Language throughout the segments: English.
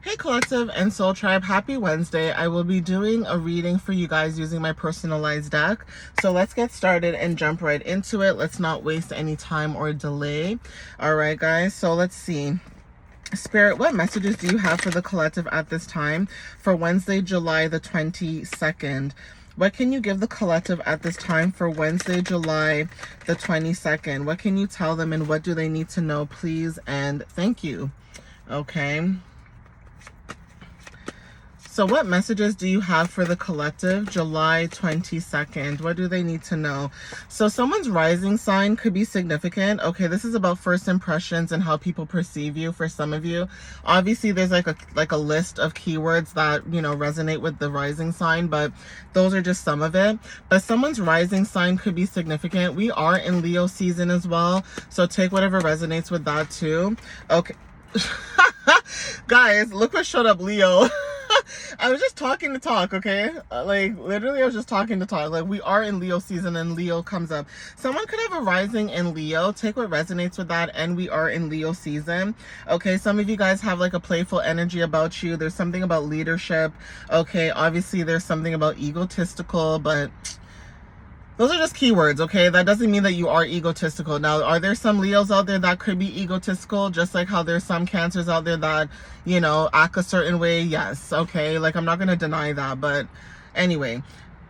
Hey Collective and Soul Tribe, happy Wednesday. I will be doing a reading for you guys using my personalized deck. So let's get started and jump right into it. Let's not waste any time or delay. All right, guys, so let's see. Spirit, what messages do you have for the collective at this time for Wednesday, July the 22nd? What can you give the collective at this time for Wednesday, July the 22nd? What can you tell them and what do they need to know, please? And thank you. Okay. So what messages do you have for the collective July 22nd? What do they need to know? So someone's rising sign could be significant. Okay, this is about first impressions and how people perceive you for some of you. Obviously, there's like a list of keywords that, you know, resonate with the rising sign, but those are just some of it. But someone's rising sign could be significant. We are in Leo season as well, so take whatever resonates with that too. Okay. Guys, look what showed up, Leo. I was just talking to talk, okay? Like, literally, I was just talking to talk. Like, we are in Leo season and Leo comes up. Someone could have a rising in Leo. Take what resonates with that, and we are in Leo season. Okay, some of you guys have, like, a playful energy about you. There's something about leadership. Okay, obviously, there's something about egotistical, but those are just keywords, okay? That doesn't mean that you are egotistical. Now, are there some Leos out there that could be egotistical? Just like how there's some Cancers out there that, you know, act a certain way? Yes, okay? Like, I'm not going to deny that. But anyway,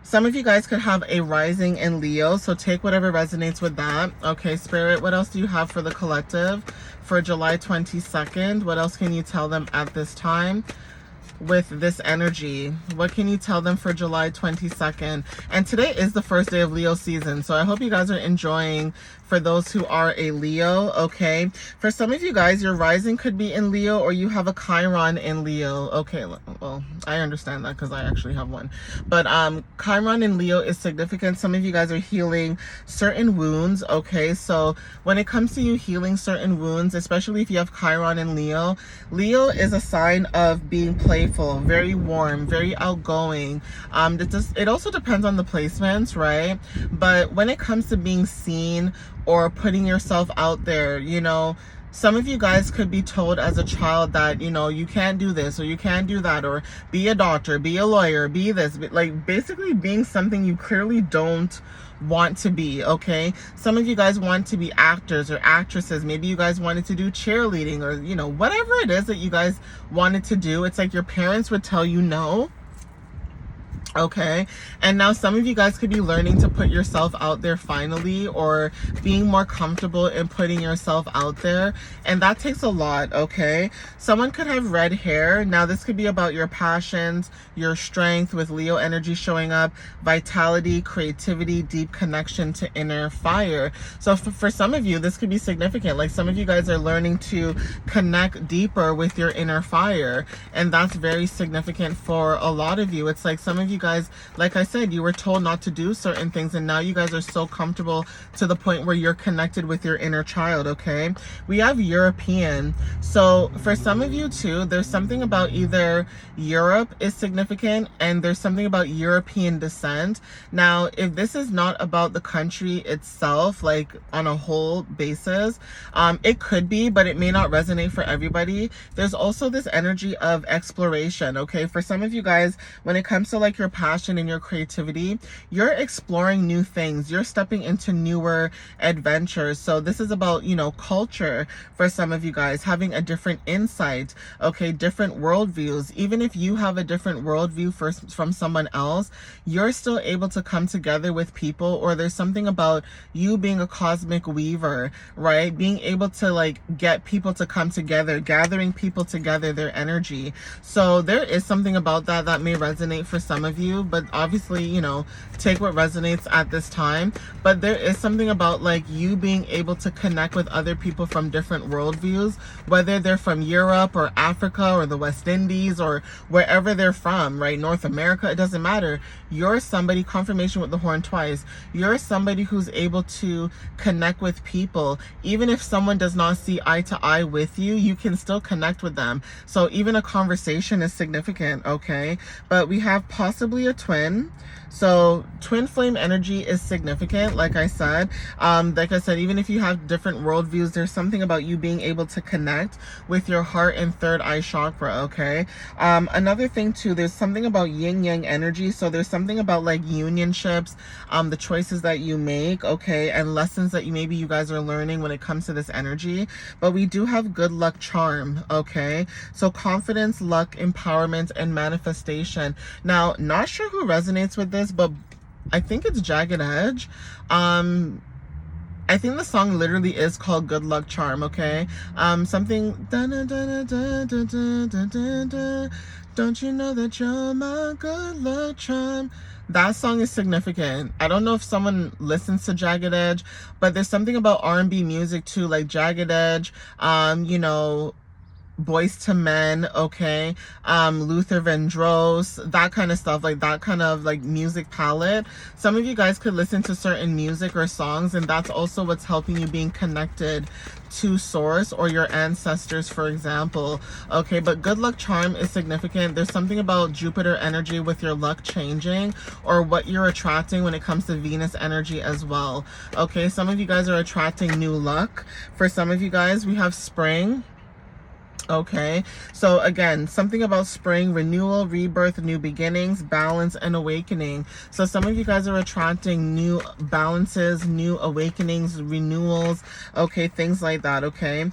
some of you guys could have a rising in Leo. So take whatever resonates with that. Okay, Spirit, what else do you have for the collective for July 22nd? What else can you tell them at this time? With this energy, what can you tell them for July 22nd? And today is the first day of Leo season, so I hope you guys are enjoying. For those who are a Leo, okay? For some of you guys, your rising could be in Leo or you have a Chiron in Leo. Okay, well, I understand that because I actually have one. But Chiron in Leo is significant. Some of you guys are healing certain wounds, okay? So when it comes to you healing certain wounds, especially if you have Chiron in Leo, Leo is a sign of being playful, very warm, very outgoing. It also depends on the placements, right? But when it comes to being seen or putting yourself out there, you know, some of you guys could be told as a child that, you know, you can't do this or you can't do that, or be a doctor, be a lawyer, be this, like basically being something you clearly don't want to be, okay? Some of you guys want to be actors or actresses. Maybe you guys wanted to do cheerleading or, you know, whatever it is that you guys wanted to do. It's like your parents would tell you no. Okay, and now some of you guys could be learning to put yourself out there finally, or being more comfortable in putting yourself out there, and that takes a lot, okay? Someone could have red hair. Now this could be about your passions, your strength with Leo energy showing up, vitality, creativity, deep connection to inner fire. So for some of you, this could be significant. Like some of you guys are learning to connect deeper with your inner fire, and that's very significant for a lot of you. It's like some of you guys, like I said, you were told not to do certain things, and now you guys are so comfortable to the point where you're connected with your inner child, okay? We have European. So for some of you too, there's something about either Europe is significant and there's something about European descent. Now, if this is not about the country itself, like on a whole basis, it could be, but it may not resonate for everybody. There's also this energy of exploration, okay? For some of you guys, when it comes to like your passion and your creativity, you're exploring new things, you're stepping into newer adventures. So this is about, you know, culture for some of you guys, having a different insight, okay, different worldviews. Even if you have a different worldview from someone else, you're still able to come together with people, or there's something about you being a cosmic weaver, right? Being able to like get people to come together, gathering people together, their energy. So there is something about that that may resonate for some of you, but obviously, you know, take what resonates at this time. But there is something about like you being able to connect with other people from different worldviews, whether they're from Europe or Africa or the West Indies or wherever they're from, right? North America, it doesn't matter. You're somebody, confirmation with the horn twice, you're somebody who's able to connect with people. Even if someone does not see eye to eye with you, you can still connect with them. So even a conversation is significant, okay? But we have possibly possibly a twin. So twin flame energy is significant, like I said. Even if you have different worldviews, there's something about you being able to connect with your heart and third eye chakra, okay? Another thing too, there's something about yin yang energy. So there's something about like unionships, the choices that you make, okay, and lessons that maybe you guys are learning when it comes to this energy. But we do have good luck charm, okay? So confidence, luck, empowerment, and manifestation. Now, not sure who resonates with this, but I think it's Jagged Edge. I think the song literally is called Good Luck Charm, okay? Something don't you know that you're my good luck charm? That song is significant. I don't know if someone listens to Jagged Edge, but there's something about R&B music too, like Jagged Edge, you know, Boys to Men, okay, Luther Vandross, that kind of stuff, like that kind of like music palette. Some of you guys could listen to certain music or songs, and that's also what's helping you being connected to source or your ancestors, for example, okay? But good luck charm is significant. There's something about Jupiter energy with your luck changing, or what you're attracting when it comes to Venus energy as well, okay? Some of you guys are attracting new luck. For some of you guys, we have spring. Okay, so again, something about spring, renewal, rebirth, new beginnings, balance, and awakening. So some of you guys are attracting new balances, new awakenings, renewals, okay, things like that, okay?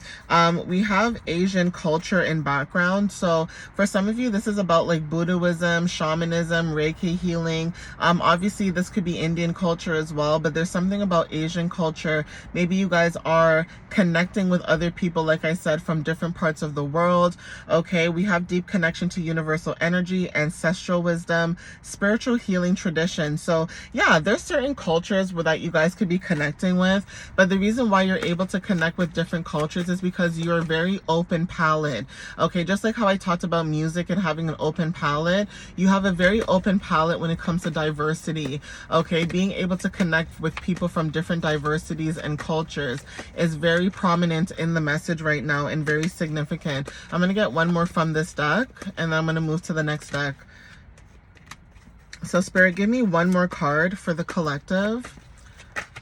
We have Asian culture in background. So for some of you, this is about like Buddhism, shamanism, Reiki healing. Obviously, this could be Indian culture as well, but there's something about Asian culture. Maybe you guys are connecting with other people, like I said, from different parts of the world, okay? We have deep connection to universal energy, ancestral wisdom, spiritual healing tradition. So yeah, there's certain cultures that you guys could be connecting with, but the reason why you're able to connect with different cultures is because you're very open palette, okay? Just like how I talked about music and having an open palette, you have a very open palette when it comes to diversity, okay? Being able to connect with people from different diversities and cultures is very prominent in the message right now and very significant. I'm going to get one more from this deck, and then I'm going to move to the next deck. So Spirit, give me one more card for the collective.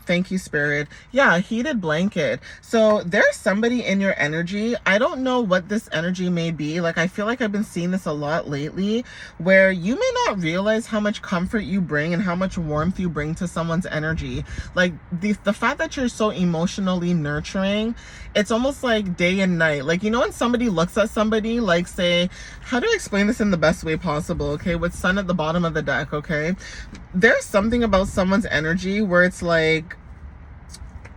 Thank you, Spirit. Yeah, heated blanket. So there's somebody in your energy. I don't know what this energy may be. Like, I feel like I've been seeing this a lot lately, where you may not realize how much comfort you bring and how much warmth you bring to someone's energy. Like the fact that you're so emotionally nurturing, it's almost like day and night. Like, you know, when somebody looks at somebody, like, say, how do I explain this in the best way possible? Okay, with sun at the bottom of the deck, okay? There's something about someone's energy where it's like,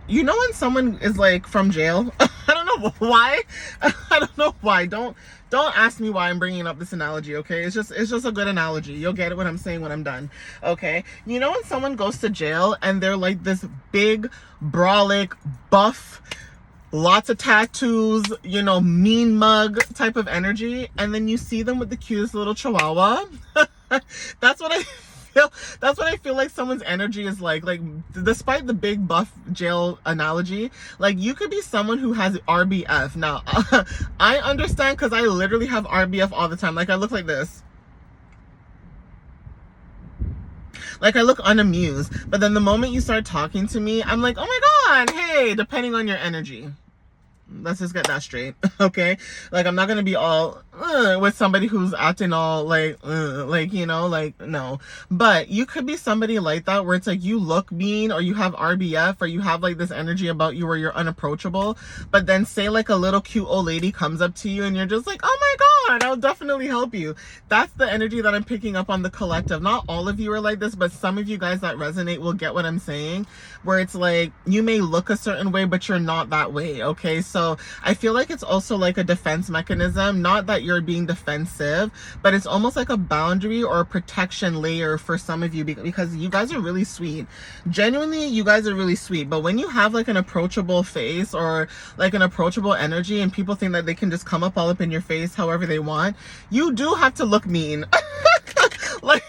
you know, when someone is like from jail, I don't know why. I don't know why. Don't ask me why I'm bringing up this analogy, okay? It's just a good analogy. You'll get it when I'm saying when I'm done, okay? You know when someone goes to jail and they're like this big, brolic, buff, lots of tattoos, you know, mean mug type of energy, and then you see them with the cutest little chihuahua. That's what I feel like someone's energy is like despite the big buff jail analogy, like you could be someone who has RBF. Now, I understand, because I literally have RBF all the time. Like, I look like this. Like, I look unamused. But then the moment you start talking to me, I'm like, oh my God, hey, depending on your energy. Let's just get that straight, okay? Like, I'm not gonna be all with somebody who's acting all like, you know, like, no. But you could be somebody like that, where it's like you look mean, or you have RBF, or you have like this energy about you where you're unapproachable. But then say like a little cute old lady comes up to you and you're just like, oh my God, I'll definitely help you. That's the energy that I'm picking up on the collective. Not all of you are like this, but some of you guys that resonate will get what I'm saying, where it's like you may look a certain way, but you're not that way, okay? So I feel like it's also like a defense mechanism. Not that you're being defensive, but it's almost like a boundary or a protection layer for some of you, because you guys are really sweet. Genuinely, you guys are really sweet. But when you have like an approachable face or like an approachable energy, and people think that they can just come up all up in your face however they want, you do have to look mean. Like,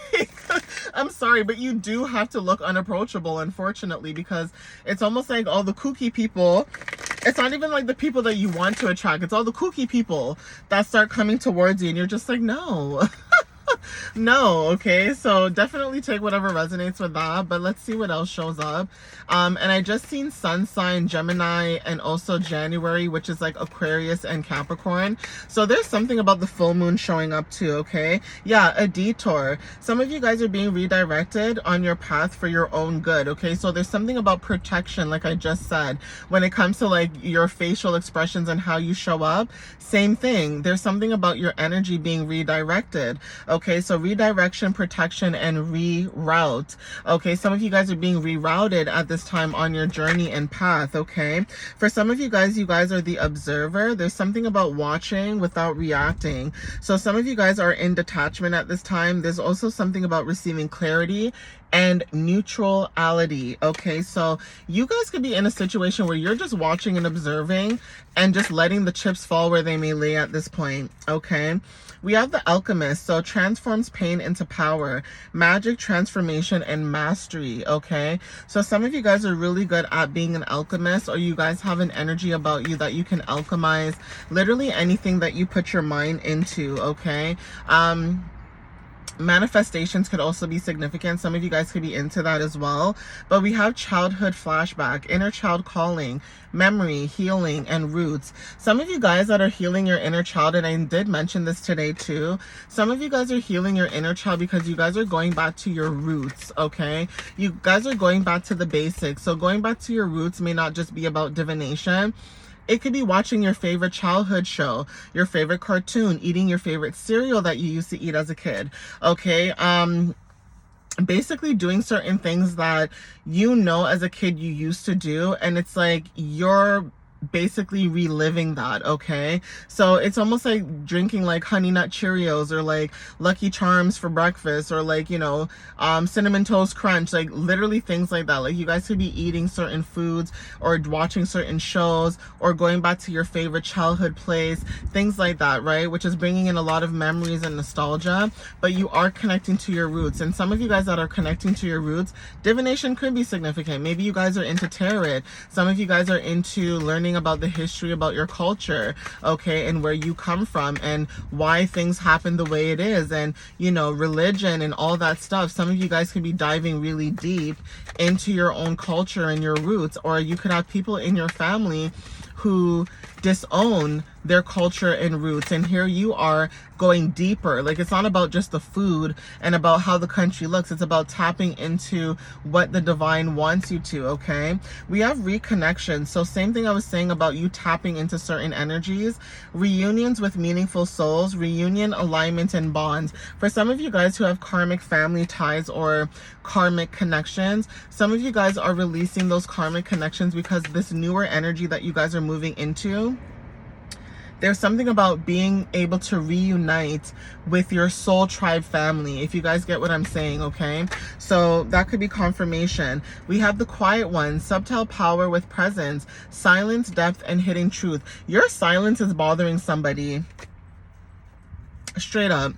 I'm sorry, but you do have to look unapproachable, unfortunately, because it's almost like all the kooky people, it's not even like the people that you want to attract, it's all the kooky people that start coming towards you, and you're just like, no. No, okay, so definitely take whatever resonates with that, but let's see what else shows up. And I just seen sun sign Gemini and also January, which is like Aquarius and Capricorn. So there's something about the full moon showing up too, okay? Yeah, a detour. Some of you guys are being redirected on your path for your own good, okay? So there's something about protection, like I just said, when it comes to like your facial expressions and how you show up. Same thing. There's something about your energy being redirected, okay? So redirection, protection, and reroute. Okay, some of you guys are being rerouted at this time on your journey and path, okay? For some of you guys are the observer. There's something about watching without reacting. So some of you guys are in detachment at this time. There's also something about receiving clarity and neutrality, okay? So you guys could be in a situation where you're just watching and observing and just letting the chips fall where they may lay at this point, okay? We have the alchemist, so transforms pain into power, magic, transformation, and mastery, okay? So some of you guys are really good at being an alchemist, or you guys have an energy about you that you can alchemize literally anything that you put your mind into, okay? Manifestations could also be significant. Some of you guys could be into that as well. But we have childhood flashback, inner child calling, memory, healing, and roots. Some of you guys that are healing your inner child, and I did mention this today too, some of you guys are healing your inner child because you guys are going back to your roots, okay? You guys are going back to the basics. So going back to your roots may not just be about divination. It could be watching your favorite childhood show, your favorite cartoon, eating your favorite cereal that you used to eat as a kid, okay? Basically doing certain things that you know as a kid you used to do, and it's like you're basically reliving that, okay? So it's almost like drinking like Honey Nut Cheerios or like Lucky Charms for breakfast, or like, you know, Cinnamon Toast Crunch, like literally things like that. Like you guys could be eating certain foods or watching certain shows or going back to your favorite childhood place, things like that, right? Which is bringing in a lot of memories and nostalgia, but you are connecting to your roots. And some of you guys that are connecting to your roots, divination could be significant. Maybe you guys are into tarot. Some of you guys are into learning about the history about your culture, okay, and where you come from and why things happen the way it is, and you know, religion and all that stuff. Some of you guys could be diving really deep into your own culture and your roots, or you could have people in your family who disown their culture and roots, and here you are going deeper. Like it's not about just the food and about how the country looks, it's about tapping into what the divine wants you to, okay? We have reconnection, so same thing I was saying about you tapping into certain energies, reunions with meaningful souls, reunion, alignment, and bonds. For some of you guys who have karmic family ties or karmic connections, some of you guys are releasing those karmic connections because this newer energy that you guys are moving into, there's something about being able to reunite with your soul tribe family, if you guys get what I'm saying, okay? So that could be confirmation. We have the quiet one, subtle power with presence, silence, depth, and hidden truth. Your silence is bothering somebody. Straight up.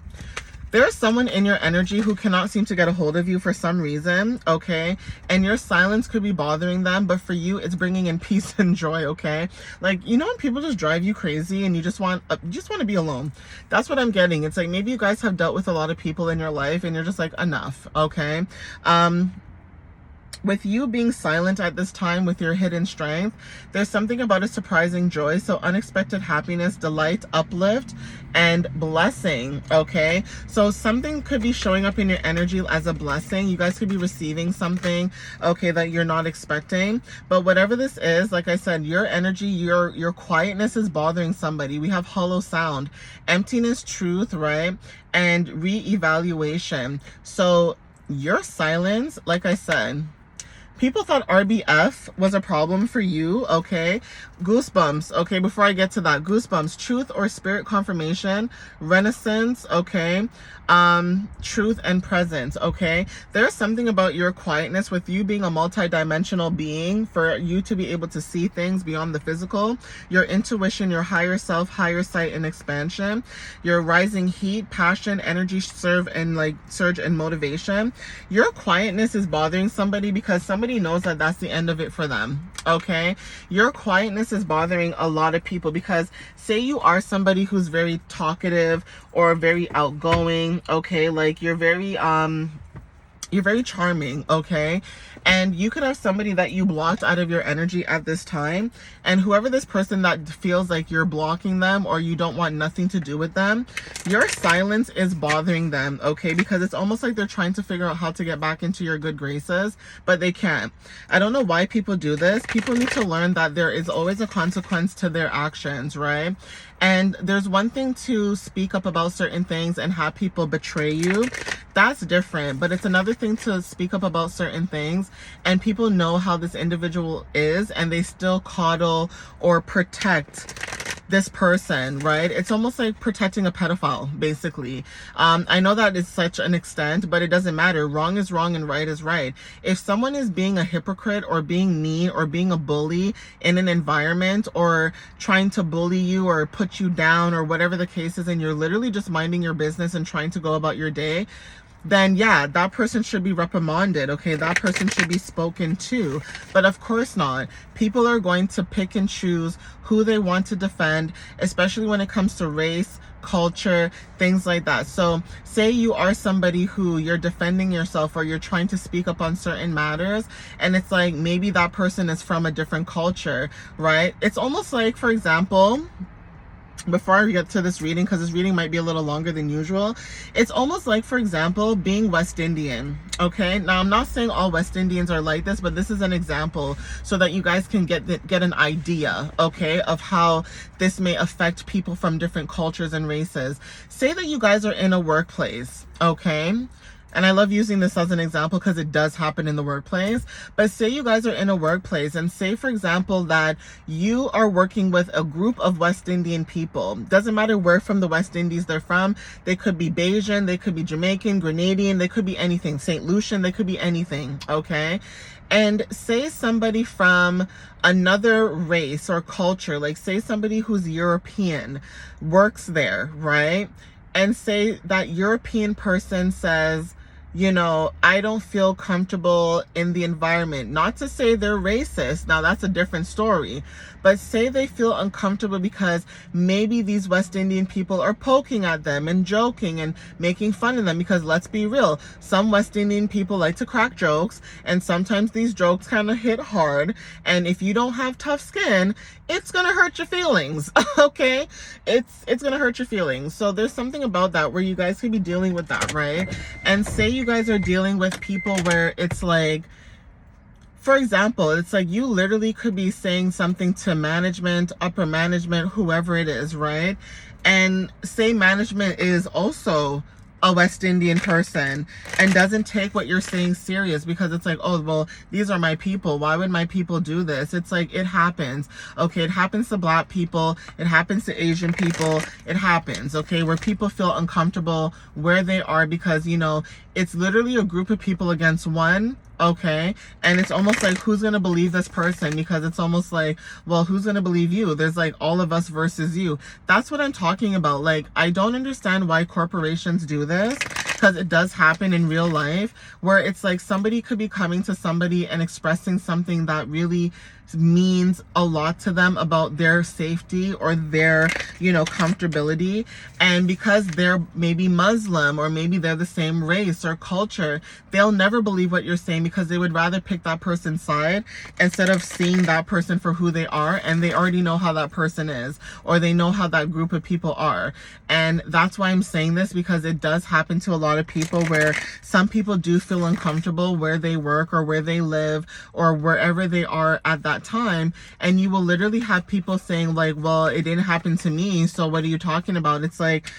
There's someone in your energy who cannot seem to get a hold of you for some reason, okay? And your silence could be bothering them, but for you, it's bringing in peace and joy, okay? Like, you know when people just drive you crazy and you just want to be alone? That's what I'm getting. It's like maybe you guys have dealt with a lot of people in your life and you're just like, enough, okay? With you being silent at this time with your hidden strength, there's something about a surprising joy. So unexpected happiness, delight, uplift, and blessing, okay? So something could be showing up in your energy as a blessing. You guys could be receiving something, okay, that you're not expecting. But whatever this is, like I said, your energy, your quietness is bothering somebody. We have hollow sound, emptiness, truth, right? And re-evaluation. So your silence, like I said, people thought RBF was a problem for you, okay? Goosebumps, okay, before I get to that, goosebumps, truth or spirit confirmation, renaissance, okay? Truth and presence, okay? There's something about your quietness with you being a multi-dimensional being, for you to be able to see things beyond the physical, your intuition, your higher self, higher sight, and expansion, your rising heat, passion, energy, surge, and motivation. Your quietness is bothering somebody because somebody already knows that that's the end of it for them. Okay, your quietness is bothering a lot of people, because say you are somebody who's very talkative or very outgoing, okay, like you're very charming, okay? And you could have somebody that you blocked out of your energy at this time, and whoever this person that feels like you're blocking them or you don't want nothing to do with them, your silence is bothering them, okay? Because it's almost like they're trying to figure out how to get back into your good graces, but they can't. I don't know why people do this. People need to learn that there is always a consequence to their actions, right? And there's one thing to speak up about certain things and have people betray you. That's different. But it's another thing to speak up about certain things and people know how this individual is and they still coddle or protect this person, right? It's almost like protecting a pedophile, basically. I know that is such an extent, but it doesn't matter. Wrong is wrong and right is right. If someone is being a hypocrite or being mean or being a bully in an environment or trying to bully you or put you down or whatever the case is, and you're literally just minding your business and trying to go about your day, then yeah, that person should be reprimanded, okay? That person should be spoken to. But of course not. People are going to pick and choose who they want to defend, especially when it comes to race, culture, things like that. So say you are somebody who you're defending yourself or you're trying to speak up on certain matters, and it's like maybe that person is from a different culture, right? It's almost like, for example, before I get to this reading, because this reading might be a little longer than usual, it's almost like, for example, being West Indian, okay? Now, I'm not saying all West Indians are like this, but this is an example so that you guys can get an idea, okay, of how this may affect people from different cultures and races. Say that you guys are in a workplace, okay? And I love using this as an example because it does happen in the workplace. But say you guys are in a workplace and say, for example, that you are working with a group of West Indian people. Doesn't matter where from the West Indies they're from. They could be Bajan, they could be Jamaican, Grenadian, they could be anything. St. Lucian, they could be anything, okay? And say somebody from another race or culture, like say somebody who's European works there, right? And say that European person says, you know, I don't feel comfortable in the environment. Not to say they're racist. Now, that's a different story. But say they feel uncomfortable because maybe these West Indian people are poking at them and joking and making fun of them. Because let's be real, some West Indian people like to crack jokes, and sometimes these jokes kind of hit hard. And if you don't have tough skin, it's gonna hurt your feelings, okay? It's gonna hurt your feelings. So there's something about that where you guys could be dealing with that, right? And say you guys are dealing with people where it's like, for example, it's like you literally could be saying something to management, upper management, whoever it is, right? And say management is also a West Indian person and doesn't take what you're saying serious because it's like, oh, well, these are my people. Why would my people do this? It's like, it happens. Okay, it happens to Black people. It happens to Asian people. It happens, okay, where people feel uncomfortable where they are because, you know, it's literally a group of people against one. Okay, and it's almost like, who's gonna believe this person? Because it's almost like, well, who's gonna believe you? There's like all of us versus you. That's what I'm talking about. Like, I don't understand why corporations do this, because it does happen in real life where it's like somebody could be coming to somebody and expressing something that really means a lot to them about their safety or their, you know, comfortability, and because they're maybe Muslim or maybe they're the same race or culture, they'll never believe what you're saying because they would rather pick that person's side instead of seeing that person for who they are, and they already know how that person is or they know how that group of people are. And that's why I'm saying this, because it does happen to a lot of people where some people do feel uncomfortable where they work or where they live or wherever they are at that time, and you will literally have people saying like, well, it didn't happen to me, so what are you talking about? It's like,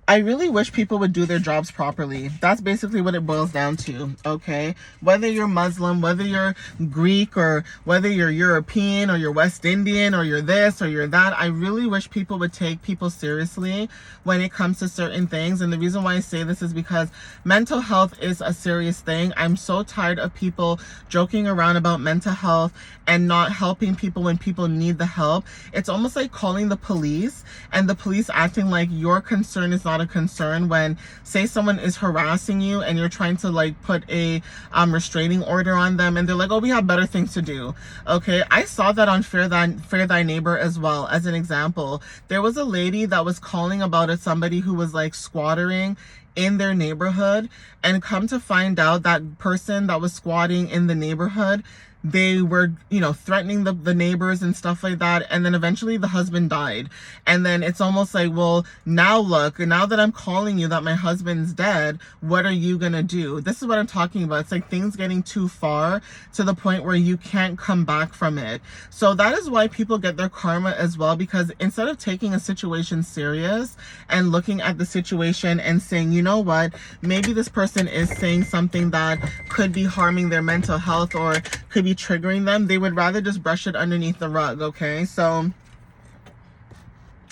I really wish people would do their jobs properly. That's basically what it boils down to, okay? Whether you're Muslim, whether you're Greek, or whether you're European, or you're West Indian, or you're this, or you're that, I really wish people would take people seriously when it comes to certain things. And the reason why I say this is because mental health is a serious thing. I'm so tired of people joking around about mental health and not helping people when people need the help. It's almost like calling the police and the police acting like your concern is not not a concern when, say, someone is harassing you and you're trying to like put a restraining order on them, and they're like, oh, we have better things to do. Okay, I saw that on Fear Thy Neighbor as well. As an example, there was a lady that was calling about somebody who was like squattering in their neighborhood, and come to find out that person that was squatting in the neighborhood, they were, you know, threatening the neighbors and stuff like that. And then eventually the husband died. And then it's almost like, well, now look, now that I'm calling you that my husband's dead, what are you gonna do? This is what I'm talking about. It's like things getting too far to the point where you can't come back from it. So that is why people get their karma as well, because instead of taking a situation serious and looking at the situation and saying, you know what, maybe this person is saying something that could be harming their mental health or could be triggering them, they would rather just brush it underneath the rug. Okay, so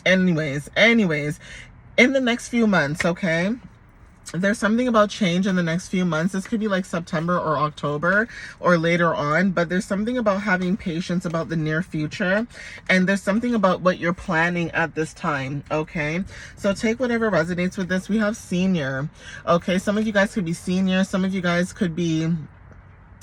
anyways, in the next few months, okay, there's something about change in the next few months. This could be like September or October or later on, but there's something about having patience about the near future, and there's something about what you're planning at this time. Okay, so take whatever resonates with this. We have senior. Okay, some of you guys could be senior, some of you guys could be,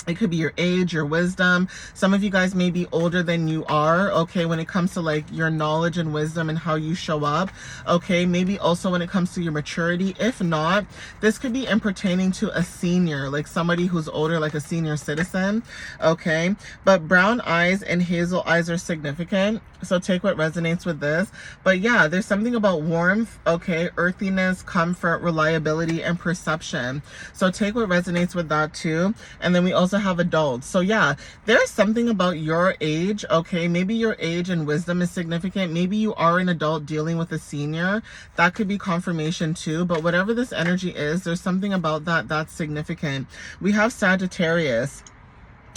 it could be your age, your wisdom. Some of you guys may be older than you are, okay, when it comes to like your knowledge and wisdom and how you show up, okay? Maybe also when it comes to your maturity. If not, this could be in pertaining to a senior, like somebody who's older, like a senior citizen, okay? But brown eyes and hazel eyes are significant, so take what resonates with this. But yeah, there's something about warmth, okay, earthiness, comfort, reliability, and perception. So take what resonates with that too. And then we also have adults. So yeah, there's something about your age, okay? Maybe your age and wisdom is significant. Maybe you are an adult dealing with a senior. That could be confirmation too. But whatever this energy is, there's something about that that's significant. We have Sagittarius.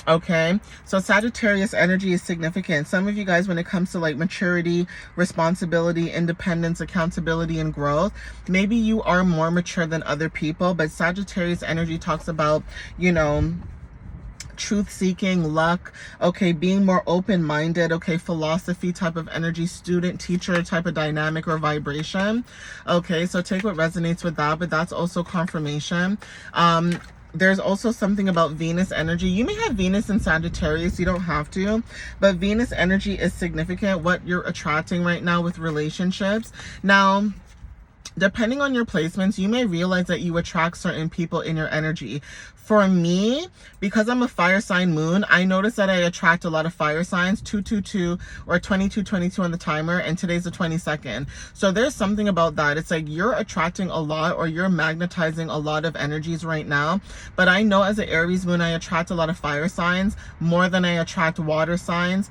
Okay, so Sagittarius energy is significant. Some of you guys, when it comes to like maturity, responsibility, independence, accountability, and growth, maybe you are more mature than other people, but Sagittarius energy talks about, you know, truth seeking, luck, okay, being more open-minded, okay, philosophy type of energy, student teacher type of dynamic or vibration. Okay, so take what resonates with that, but that's also confirmation. There's also something about Venus energy. You may have Venus in Sagittarius, you don't have to, but Venus energy is significant, what you're attracting right now with relationships. Now, depending on your placements, you may realize that you attract certain people in your energy. For me, because I'm a fire sign moon, I notice that I attract a lot of fire signs, 222 or 2222 on the timer, and today's the 22nd. So there's something about that. It's like you're attracting a lot, or you're magnetizing a lot of energies right now. But I know as an Aries moon, I attract a lot of fire signs more than I attract water signs.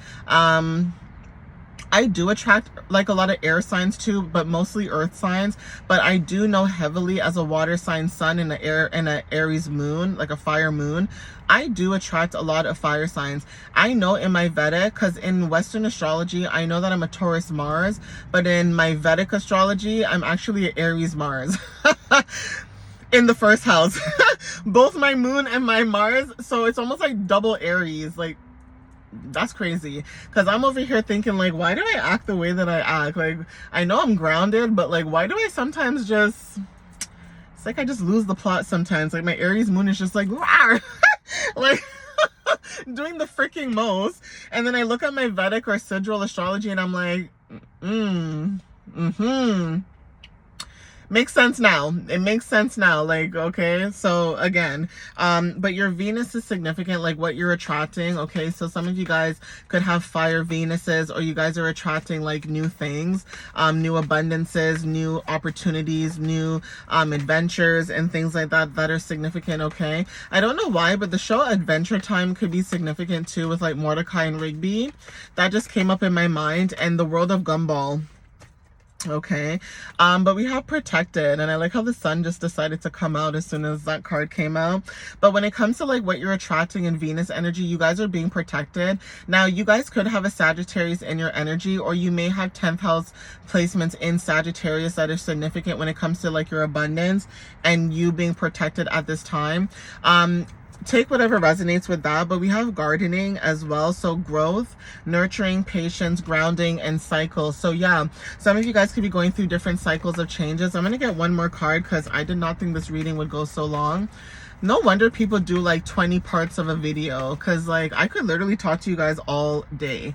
I do attract like a lot of air signs too, but mostly earth signs. But I do know heavily as a water sign sun and an Aries moon, like a fire moon, I do attract a lot of fire signs. I know in my Vedic, because in Western astrology, I know that I'm a Taurus Mars, but in my Vedic astrology, I'm actually an Aries Mars. In the first house. Both my moon and my Mars. So it's almost like double Aries. Like, that's crazy, because I'm over here thinking like, why do I act the way that I act? Like, I know I'm grounded, but like, why do I sometimes just, it's like I just lose the plot sometimes. Like my Aries moon is just like like doing the freaking most, and then I look at my Vedic or Sidereal astrology and I'm like, makes sense now. It makes sense now. Like, okay, so again, but your Venus is significant, like what you're attracting. Okay, so some of you guys could have fire Venuses, or you guys are attracting like new things, new abundances, new opportunities, new adventures and things like that that are significant. Okay, I don't know why, but the show Adventure Time could be significant too, with like Mordecai and Rigby. That just came up in my mind, and the world of Gumball. Okay, but we have protected, and I like how the sun just decided to come out as soon as that card came out. But when it comes to like what you're attracting in Venus energy, you guys are being protected. Now, you guys could have a Sagittarius in your energy, or you may have 10th house placements in Sagittarius that are significant when it comes to like your abundance and you being protected at this time. take whatever resonates with that. But we have gardening as well, so growth, nurturing, patience, grounding, and cycles. So yeah, some of you guys could be going through different cycles of changes. I'm gonna get one more card because I did not think this reading would go so long. No wonder people do like 20 parts of a video, because like I could literally talk to you guys all day.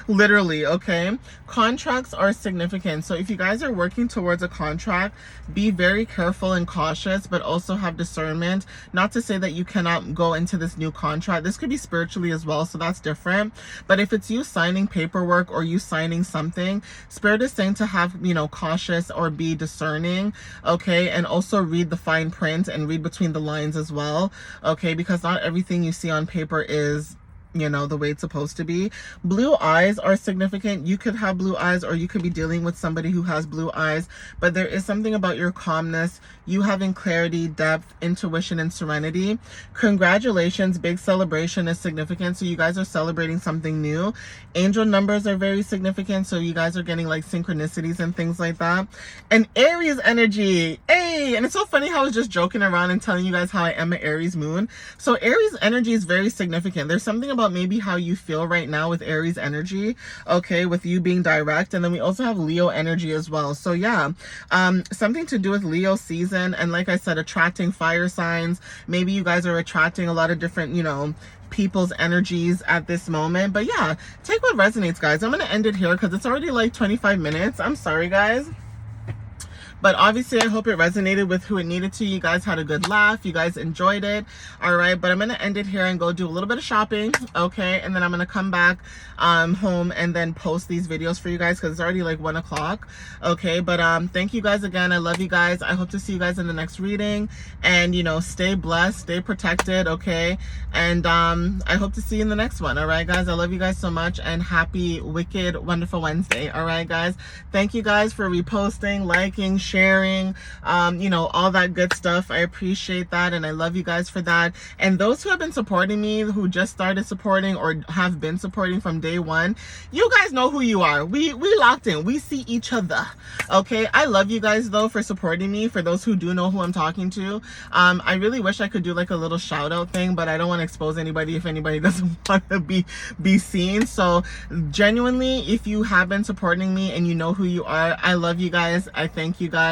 Literally, okay? Contracts are significant. So if you guys are working towards a contract, be very careful and cautious, but also have discernment. Not to say that you cannot go into this new contract. This could be spiritually as well, so that's different. But if it's you signing paperwork or you signing something, Spirit is saying to have, you know, cautious or be discerning, okay? And also read the fine print and read between the lines as well, okay? Because not everything you see on paper is, you know, the way it's supposed to be. Blue eyes are significant. You could have blue eyes, or you could be dealing with somebody who has blue eyes, but there is something about your calmness, you having clarity, depth, intuition, and serenity. Congratulations, big celebration is significant. So you guys are celebrating something new. Angel numbers are very significant, so you guys are getting like synchronicities and things like that. And Aries energy, hey, and it's so funny how I was just joking around and telling you guys how I am an Aries moon. So Aries energy is very significant. There's something about maybe how you feel right now with Aries energy, okay, with you being direct. And then we also have Leo energy as well. So yeah, something to do with Leo season, and like I said, attracting fire signs. Maybe you guys are attracting a lot of different, you know, people's energies at this moment. But yeah, take what resonates, guys. I'm gonna end it here because it's already like 25 minutes. I'm sorry, guys. But obviously, I hope it resonated with who it needed to. You guys had a good laugh. You guys enjoyed it. All right. But I'm going to end it here and go do a little bit of shopping. Okay. And then I'm going to come back home and then post these videos for you guys because it's already like 1 o'clock. Okay. But thank you guys again. I love you guys. I hope to see you guys in the next reading. And, you know, stay blessed, stay protected. Okay. And I hope to see you in the next one. All right, guys. I love you guys so much. And happy, wicked, wonderful Wednesday. All right, guys. Thank you guys for reposting, liking, sharing, you know, all that good stuff. I appreciate that, and I love you guys for that. And those who have been supporting me, who just started supporting or have been supporting from day one, you guys know who you are. We locked in. We see each other. Okay, I love you guys though for supporting me. For those who do know who I'm talking to, I really wish I could do like a little shout out thing, but I don't want to expose anybody if anybody doesn't want to be seen. So genuinely, if you have been supporting me and you know who you are, I love you guys. I thank you guys.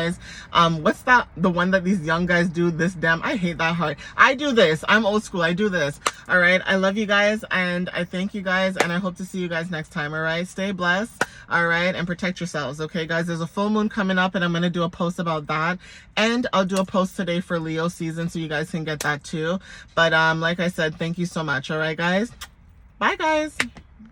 What's that, the one that these young guys do, this damn, I hate that heart. I do this. I'm old school. I do this. All right, I love you guys and I thank you guys, and I hope to see you guys next time. All right, stay blessed. All right, and protect yourselves. Okay, guys, there's a full moon coming up and I'm going to do a post about that, and I'll do a post today for Leo season so you guys can get that too. But like I said, thank you so much. All right, guys, bye guys.